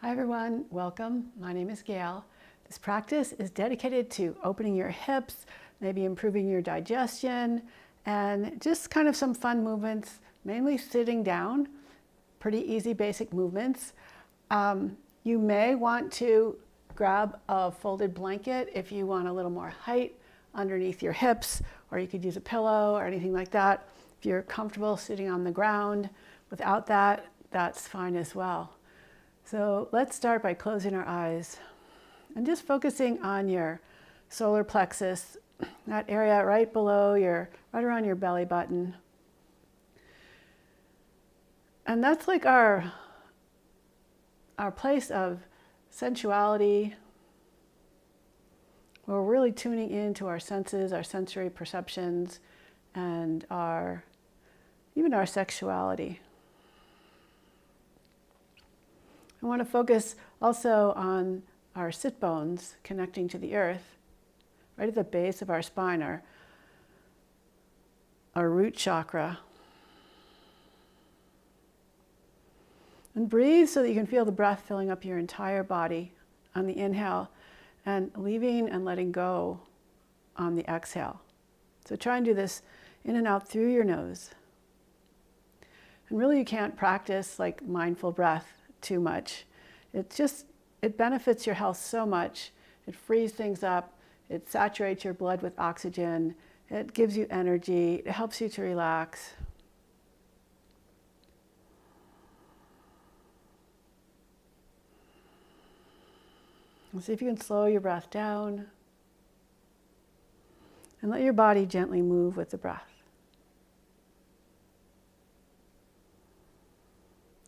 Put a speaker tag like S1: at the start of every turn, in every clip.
S1: Hi everyone, welcome. My name is Gayle. This practice is dedicated to opening your hips, maybe improving your digestion, and just kind of some fun movements, mainly sitting down, pretty easy basic movements. You may want to grab a folded blanket if you want a little more height underneath your hips, or you could use a pillow or anything like that. If you're comfortable sitting on the ground without that, that's fine as well. So let's start by closing our eyes and just focusing on your solar plexus, that area right below right around your belly button. And that's like our place of sensuality, where we're really tuning into our senses, our sensory perceptions, and even our sexuality. I want to focus also on our sit bones connecting to the earth, right at the base of our spine, our root chakra. And breathe so that you can feel the breath filling up your entire body on the inhale and leaving and letting go on the exhale. So try and do this in and out through your nose. And really you can't practice like mindful breath too much. It benefits your health so much. It frees things up. It saturates your blood with oxygen. It gives you energy. It helps you to relax. And see if you can slow your breath down and let your body gently move with the breath.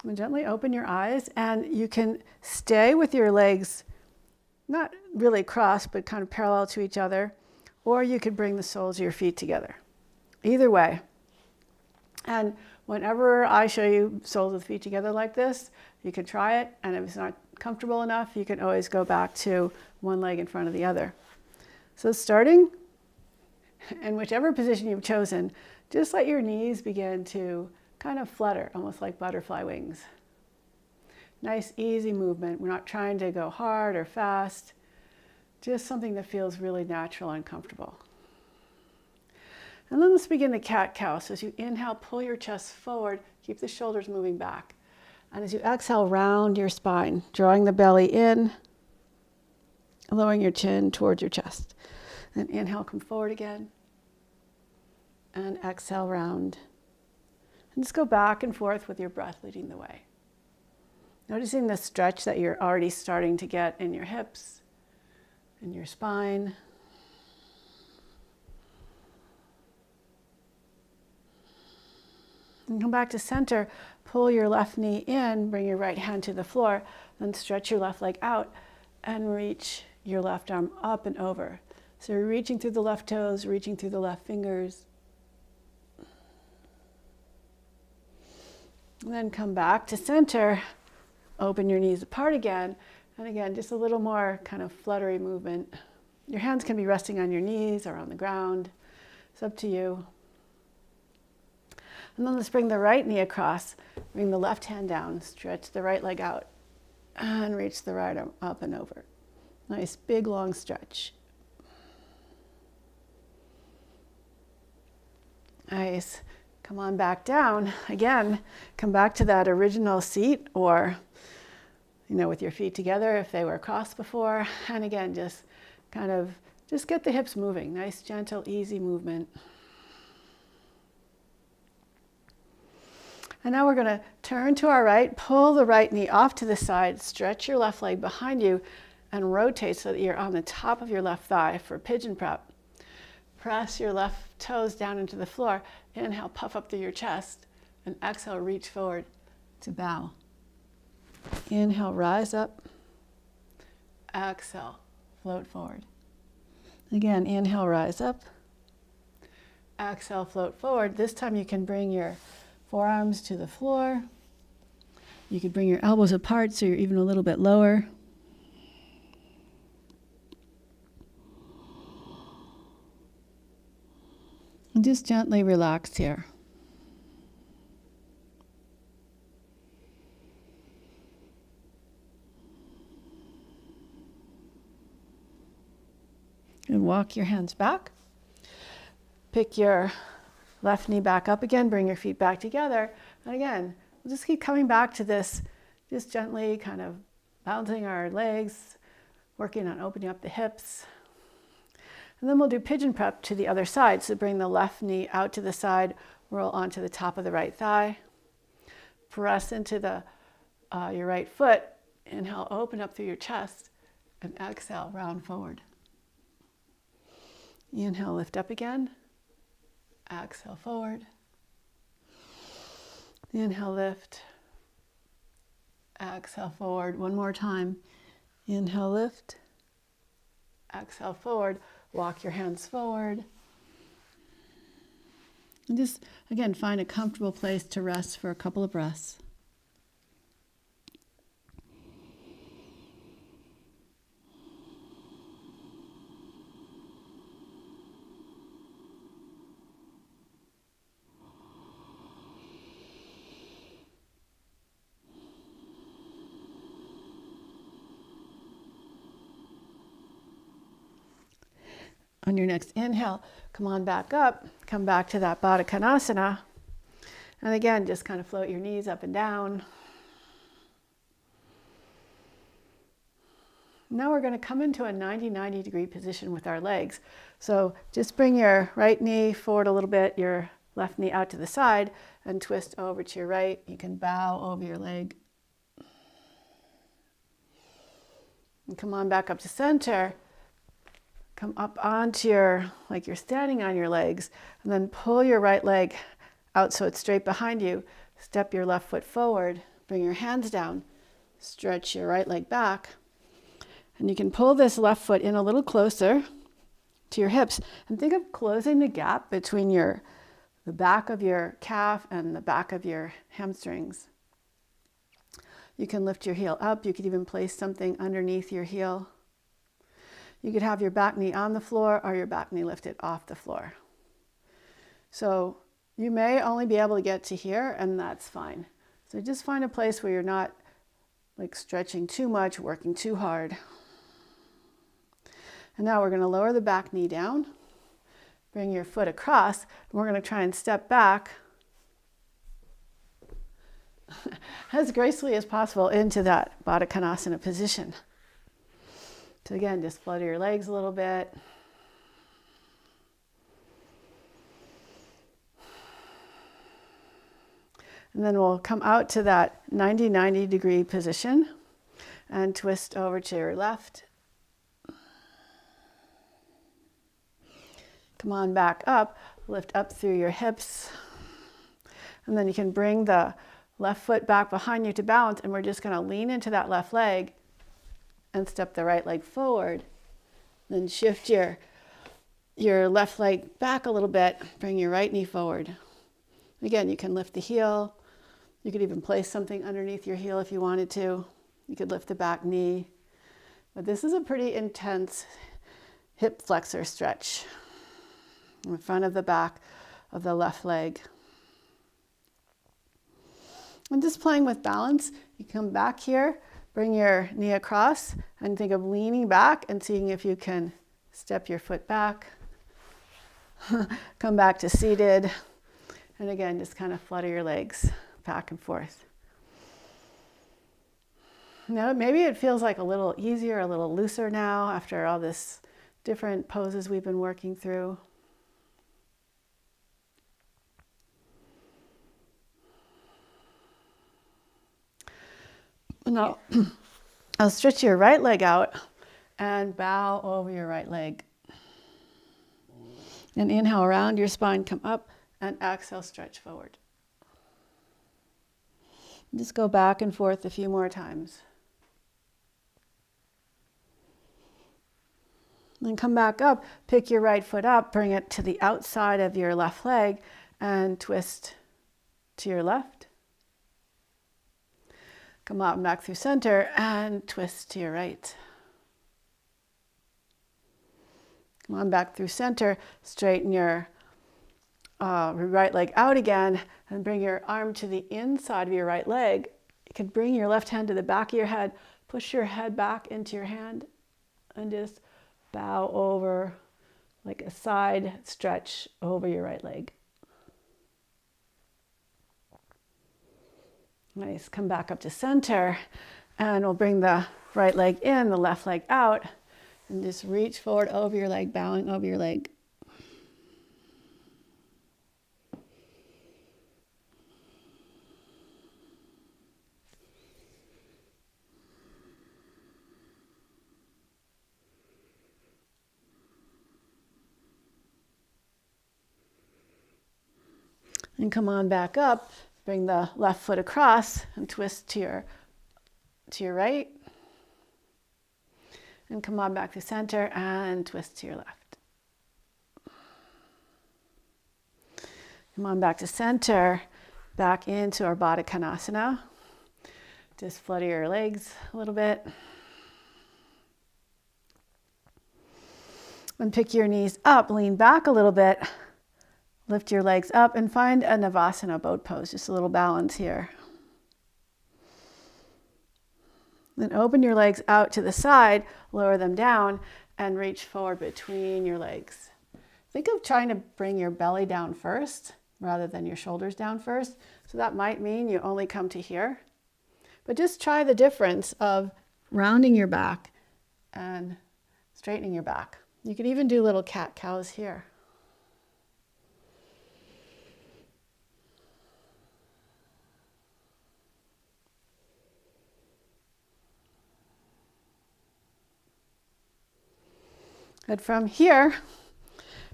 S1: And gently open your eyes, and you can stay with your legs not really crossed but kind of parallel to each other, or you could bring the soles of your feet together. Either way. And whenever I show you soles of the feet together like this, you can try it, and if it's not comfortable enough, you can always go back to one leg in front of the other. So starting in whichever position you've chosen, just let your knees begin to kind of flutter, almost like butterfly wings. Nice, easy movement. We're not trying to go hard or fast, just something that feels really natural and comfortable. And then let's begin the cat-cow. So as you inhale, pull your chest forward, keep the shoulders moving back. And as you exhale, round your spine, drawing the belly in, lowering your chin towards your chest. Then inhale, come forward again. And exhale, round. And just go back and forth with your breath leading the way. Noticing the stretch that you're already starting to get in your hips, in your spine. And come back to center. Pull your left knee in, bring your right hand to the floor, then stretch your left leg out and reach your left arm up and over. So you're reaching through the left toes, reaching through the left fingers. And then come back to center, open your knees apart again, and again, just a little more kind of fluttery movement. Your hands can be resting on your knees or on the ground. It's up to you. And then let's bring the right knee across, bring the left hand down, stretch the right leg out, and reach the right arm up and over. Nice, big, long stretch. Nice. Come on back down. Again, come back to that original seat, or, with your feet together if they were crossed before. And again, just get the hips moving. Nice, gentle, easy movement. And now we're going to turn to our right, pull the right knee off to the side, stretch your left leg behind you, and rotate so that you're on the top of your left thigh for pigeon prep. Press your left toes down into the floor. Inhale, puff up through your chest, and exhale, reach forward to bow. Inhale, rise up. Exhale, float forward. Again, inhale, rise up. Exhale, float forward. This time you can bring your forearms to the floor. You could bring your elbows apart so you're even a little bit lower. And just gently relax here. And walk your hands back. Pick your left knee back up again, bring your feet back together. And again, we'll just keep coming back to this, just gently kind of balancing our legs, working on opening up the hips. And then we'll do pigeon prep to the other side. So bring the left knee out to the side, roll onto the top of the right thigh. Press into your right foot. Inhale, open up through your chest. And exhale, round forward. Inhale, lift up again. Exhale, forward. Inhale, lift. Exhale, forward. One more time. Inhale, lift. Exhale, forward. Walk your hands forward. And just, again, find a comfortable place to rest for a couple of breaths. On your next inhale, come on back up, come back to that Baddha Konasana. And again, just kind of float your knees up and down. Now we're going to come into a 90-90 degree position with our legs. So just bring your right knee forward a little bit, your left knee out to the side, and twist over to your right. You can bow over your leg. And come on back up to center. Come up onto like you're standing on your legs, and then pull your right leg out so it's straight behind you. Step your left foot forward, bring your hands down, stretch your right leg back. And you can pull this left foot in a little closer to your hips, and think of closing the gap between the back of your calf and the back of your hamstrings. You can lift your heel up. You could even place something underneath your heel. You could have your back knee on the floor or your back knee lifted off the floor. So you may only be able to get to here, and that's fine. So just find a place where you're not like stretching too much, working too hard. And now we're going to lower the back knee down, bring your foot across, and we're going to try and step back as gracefully as possible into that Baddha Konasana position. So again, just flutter your legs a little bit. And then we'll come out to that 90-90 degree position and twist over to your left. Come on back up, lift up through your hips. And then you can bring the left foot back behind you to balance, and we're just going to lean into that left leg and step the right leg forward. Then shift your left leg back a little bit, bring your right knee forward. Again, you can lift the heel. You could even place something underneath your heel if you wanted to. You could lift the back knee. But this is a pretty intense hip flexor stretch in front of the back of the left leg. And just playing with balance, you come back here, bring your knee across, and think of leaning back and seeing if you can step your foot back. Come back to seated. And again, just kind of flutter your legs back and forth. Now, maybe it feels like a little easier, a little looser now after all this different poses we've been working through. Now, I'll stretch your right leg out and bow over your right leg. And inhale, around your spine, come up, and exhale, stretch forward. Just go back and forth a few more times. Then come back up, pick your right foot up, bring it to the outside of your left leg, and twist to your left. Come up and back through center and twist to your right. Come on back through center, straighten your right leg out again, and bring your arm to the inside of your right leg. You can bring your left hand to the back of your head, push your head back into your hand, and just bow over like a side stretch over your right leg. Nice. Come back up to center, and we'll bring the right leg in, the left leg out, and just reach forward over your leg, bowing over your leg. And come on back up, bring the left foot across and twist to your right. And come on back to center and twist to your left. Come on back to center, back into our Baddha Konasana. Just flutter your legs a little bit. And pick your knees up, lean back a little bit. Lift your legs up and find a Navasana boat pose, just a little balance here. Then open your legs out to the side, lower them down, and reach forward between your legs. Think of trying to bring your belly down first, rather than your shoulders down first. So that might mean you only come to here. But just try the difference of rounding your back and straightening your back. You could even do little cat-cows here. But from here,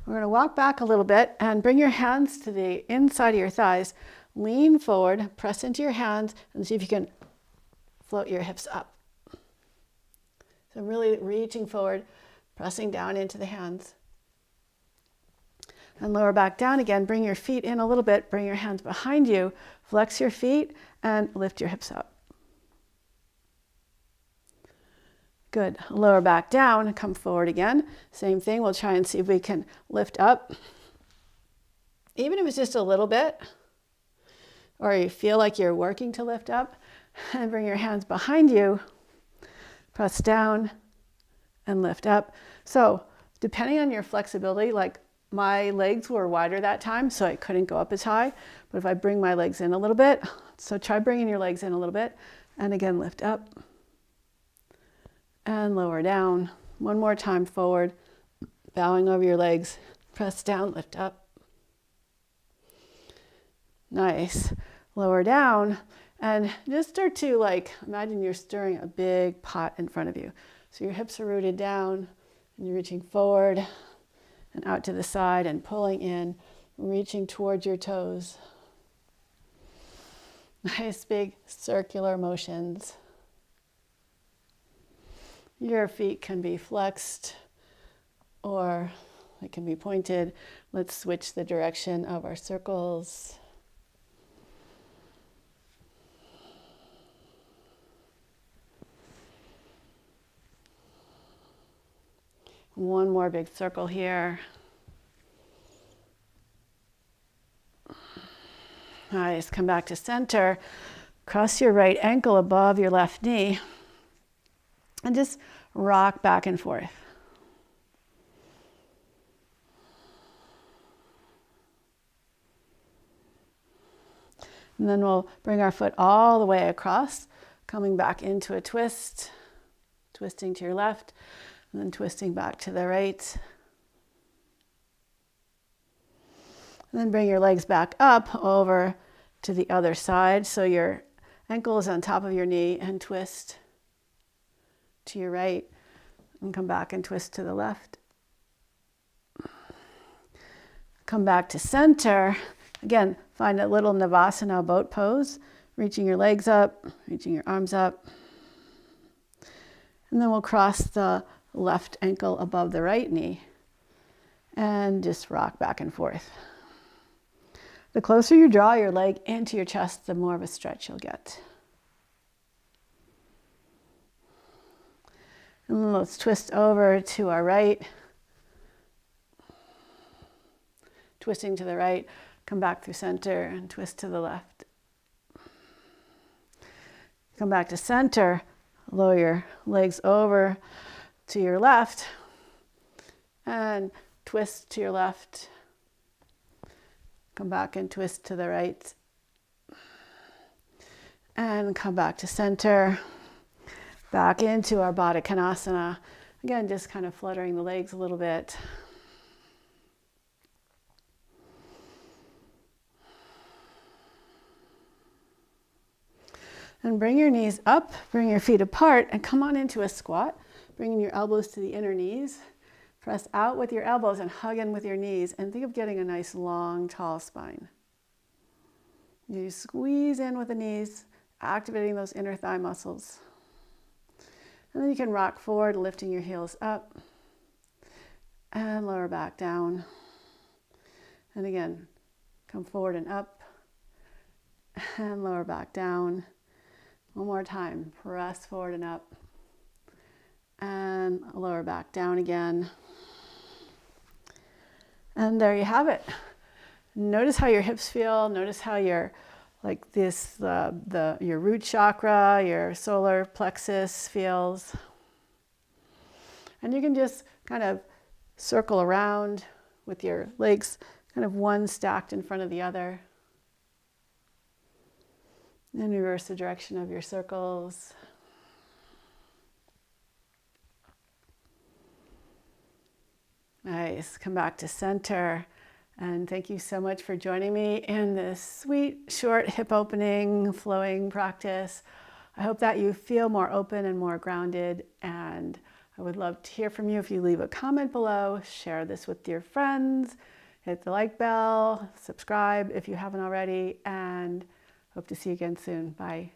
S1: we're going to walk back a little bit and bring your hands to the inside of your thighs. Lean forward, press into your hands, and see if you can float your hips up. So really reaching forward, pressing down into the hands. And lower back down again. Bring your feet in a little bit. Bring your hands behind you. Flex your feet and lift your hips up. Good. Lower back down, come forward again. Same thing, we'll try and see if we can lift up. Even if it's just a little bit, or you feel like you're working to lift up, and bring your hands behind you, press down and lift up. So depending on your flexibility, like my legs were wider that time, so I couldn't go up as high. But if I bring my legs in a little bit, so try bringing your legs in a little bit, and again, lift up. And lower down. One more time forward, bowing over your legs. Press down, lift up. Nice. Lower down. And just start to imagine you're stirring a big pot in front of you. So your hips are rooted down, and you're reaching forward and out to the side and pulling in, reaching towards your toes. Nice big circular motions. Your feet can be flexed or they can be pointed. Let's switch the direction of our circles. One more big circle here. Nice. Come back to center. Cross your right ankle above your left knee. And just rock back and forth. And then we'll bring our foot all the way across, coming back into a twist, twisting to your left, and then twisting back to the right. And then bring your legs back up over to the other side. So your ankle is on top of your knee, and twist to your right, and come back and twist to the left. Come back to center. Again, find a little Navasana boat pose, reaching your legs up, reaching your arms up. And then we'll cross the left ankle above the right knee and just rock back and forth. The closer you draw your leg into your chest, the more of a stretch you'll get. And let's twist over to our right. Twisting to the right, come back through center and twist to the left. Come back to center, lower your legs over to your left, and twist to your left. Come back and twist to the right. And come back to center. Back into our Baddha Konasana. Again, just kind of fluttering the legs a little bit. And bring your knees up, bring your feet apart, and come on into a squat. Bringing your elbows to the inner knees. Press out with your elbows and hug in with your knees. And think of getting a nice, long, tall spine. You squeeze in with the knees, activating those inner thigh muscles. And then you can rock forward, lifting your heels up. And lower back down. And again, come forward and up. And lower back down. One more time. Press forward and up. And lower back down again. And there you have it. Notice how your hips feel. Notice how your your root chakra, your solar plexus feels. And you can just kind of circle around with your legs kind of one stacked in front of the other. And reverse the direction of your circles. Nice. Come back to center. And thank you so much for joining me in this sweet, short hip opening, flowing practice. I hope that you feel more open and more grounded. And I would love to hear from you. If you leave a comment below, share this with your friends, hit the like bell, subscribe if you haven't already, and hope to see you again soon. Bye.